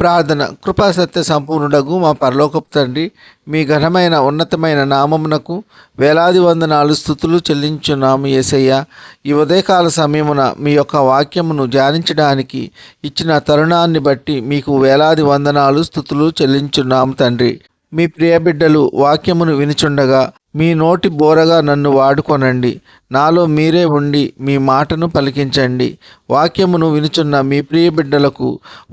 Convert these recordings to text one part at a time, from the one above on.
ప్రార్థన. కృపా సత్య సంపూర్ణుడగు మా పరలోకపు తండ్రి, మీ ఘనమైన ఉన్నతమైన నామమునకు వేలాది వందనాలు స్తుతులు చెల్లించున్నాము యేసయ్య. ఈ ఉదయకాల సమయమున మీ యొక్క వాక్యమును ధ్యానించడానికి ఇచ్చిన తరుణాన్ని బట్టి మీకు వేలాది వందనాలు స్తుతులు చెల్లించున్నాము తండ్రి. మీ ప్రియ బిడ్డలు వాక్యమును వినుచుండగా మీ నోటి బోరగా నన్ను వాడుకొనండి. నాలో మీరే ఉండి మీ మాటను పలికించండి. వాక్యమును వినుచున్న మీ ప్రియ బిడ్డలకు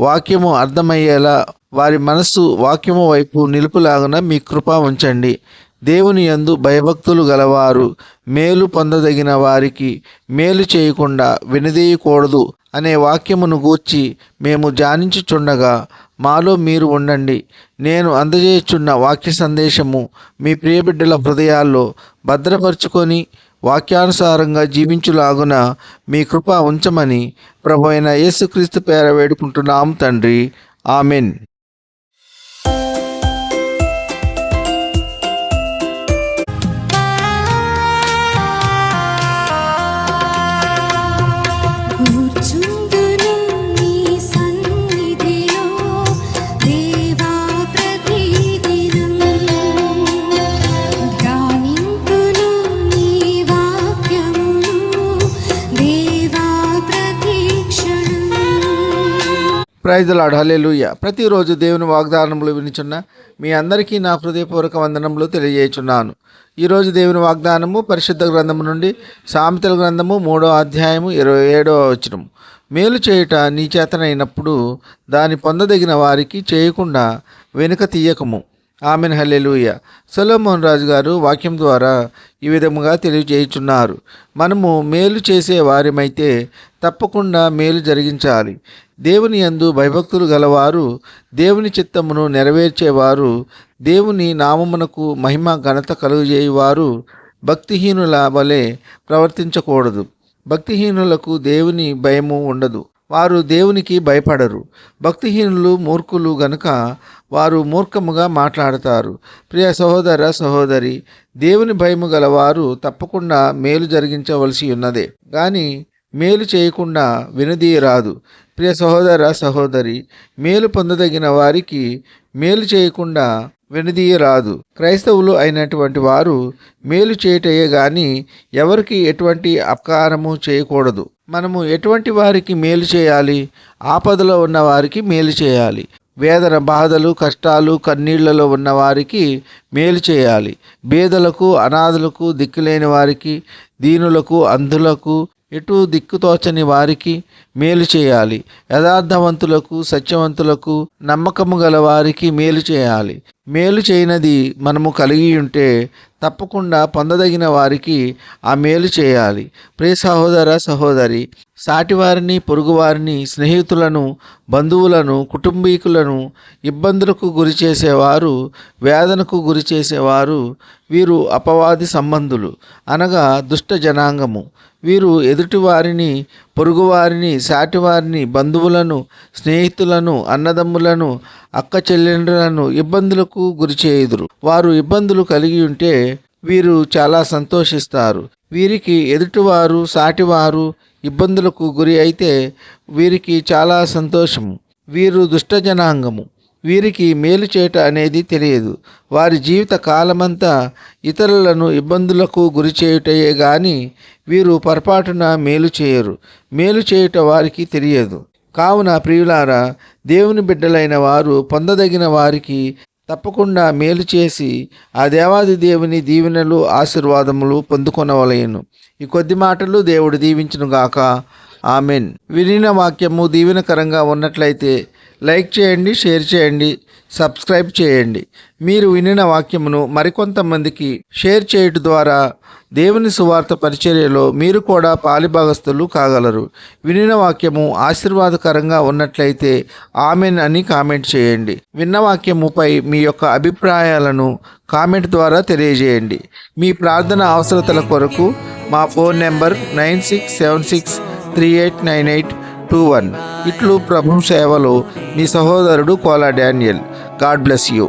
వాక్యము అర్థమయ్యేలా వారి మనస్సు వాక్యము వైపు నిలుపులాగున మీ కృప ఉంచండి. దేవుని యందు భయభక్తులు గలవారు మేలు పొందదగిన వారికి మేలు చేయకుండా వినదీయకూడదు అనే వాక్యమును గూర్చి మేము ధ్యానించుచుండగా మాలో మీరు ఉండండి. నేను అందజేయుచున్న వాక్య సందేశము మీ ప్రియబిడ్డల హృదయాల్లో భద్రపరుచుకొని వాక్యానుసారంగా జీవించులాగున మీ కృప ఉంచమని ప్రభువైన యేసుక్రీస్తు పేర వేడుకుంటున్నాము తండ్రి. Amen. Praise the lord. Hallelujah. ప్రతిరోజు దేవుని వాగ్దానములు వినిచున్న మీ అందరికీ నా హృదయపూర్వక వందనములు తెలియజేయుచున్నాను. ఈరోజు దేవుని వాగ్దానము పరిశుద్ధ గ్రంథము నుండి సామెతల గ్రంథము 3వ అధ్యాయము 27వ వచనం. మేలు చేయుట నీ చేతనైనప్పుడు దాని పొందదగిన వారికి చేయకుండా వెనుక తీయకము. ఆమెన్. హల్లెలూయా. సొలొమోన్ రాజు గారు వాక్యం ద్వారా ఈ విధముగా తెలియజేయుచున్నారు. మనము మేలు చేసే వారిమైతే తప్పకుండా మేలు జరిగించాలి. దేవుని యందు భయభక్తులు గలవారు, దేవుని చిత్తమును నెరవేర్చేవారు, దేవుని నామమునకు మహిమ ఘనత కలుగజేయువారు భక్తిహీనుల వలె ప్రవర్తించకూడదు. భక్తిహీనులకు దేవుని భయము ఉండదు. వారు దేవునికి భయపడరు. భక్తిహీనులు మూర్ఖులు గనుక వారు మూర్ఖముగా మాట్లాడతారు. ప్రియ సహోదర సహోదరి, దేవుని భయము గలవారు తప్పకుండా మేలు జరిగించవలసి ఉన్నదే కానీ మేలు చేయకుండా వినదీయరాదు. ప్రియ సహోదర సహోదరి, మేలు పొందదగిన వారికి మేలు చేయకుండా వినదీయరాదు. క్రైస్తవులు అయినటువంటి వారు మేలు చేయటయే గాని ఎవరికి ఎటువంటి అపకారము చేయకూడదు. మనము ఎటువంటి వారికి మేలు చేయాలి? ఆపదలో ఉన్న వారికి మేలు చేయాలి. వేదన, బాధలు, కష్టాలు, కన్నీళ్లలో ఉన్న వారికి మేలు చేయాలి. బీదలకు, అనాథలకు, దిక్కులేని వారికి, దీనులకు, అంధులకు, ఎటు దిక్కుతోచని వారికి మేలు చేయాలి. యథార్థవంతులకు, సత్యవంతులకు, నమ్మకము గల వారికి మేలు చేయాలి. మేలు చేయనది మనము కలిగి ఉంటే తప్పకుండా పొందదగిన వారికి ఆ మేలు చేయాలి. ప్రియ సహోదర సహోదరి, సాటివారిని, పొరుగువారిని, స్నేహితులను, బంధువులను, కుటుంబీకులను ఇబ్బందులకు గురి చేసేవారు, వేదనకు గురి చేసేవారు వీరు అపవాది సంబంధులు, అనగా దుష్ట జనాంగము. వీరు ఎదుటివారిని, పొరుగువారిని, సాటివారిని, బంధువులను, స్నేహితులను, అన్నదమ్ములను, అక్క చెల్లెండ్రులను ఇబ్బందులకు గురి చేయుదురు. వారు ఇబ్బందులు కలిగి ఉంటే వీరు చాలా సంతోషిస్తారు. వీరికి ఎదుటివారు, సాటివారు ఇబ్బందులకు గురి అయితే వీరికి చాలా సంతోషము. వీరు దుష్ట జనాంగము. వీరికి మేలు చేయట అనేది తెలియదు. వారి జీవిత కాలమంతా ఇతరులను ఇబ్బందులకు గురి చేయుటయే గాని వీరు పొరపాటున మేలు చేయరు. మేలు చేయుట వారికి తెలియదు. కావున ప్రియులారా, దేవుని బిడ్డలైన వారు పొందదగిన వారికి తప్పకుండా మేలు చేసి ఆ దేవాది దేవుని దీవెనలు, ఆశీర్వాదములు పొందుకొనవలెను. ఈ కొద్ది మాటలు దేవుడు దీవించునుగాక. ఆమెన్. వినిన వాక్యము దీవెనకరంగా ఉన్నట్లయితే లైక్ చేయండి, షేర్ చేయండి, సబ్స్క్రైబ్ చేయండి. మీరు వినిన వాక్యమును మరికొంతమందికి షేర్ చేయడం ద్వారా దేవుని సువార్త పరిచర్యలో మీరు కూడా పాలిభాగస్తులు కాగలరు. వినిన వాక్యము ఆశీర్వాదకరంగా ఉన్నట్లయితే ఆమెన్ అని కామెంట్ చేయండి. విన్న వాక్యముపై మీ యొక్క అభిప్రాయాలను కామెంట్ ద్వారా తెలియజేయండి. మీ ప్రార్థన అవసరతల కొరకు మా ఫోన్ నెంబర్ 9676389821. ఇట్లు ప్రభు సేవలో మీ సహోదరుడు Kola Daniel. God bless you.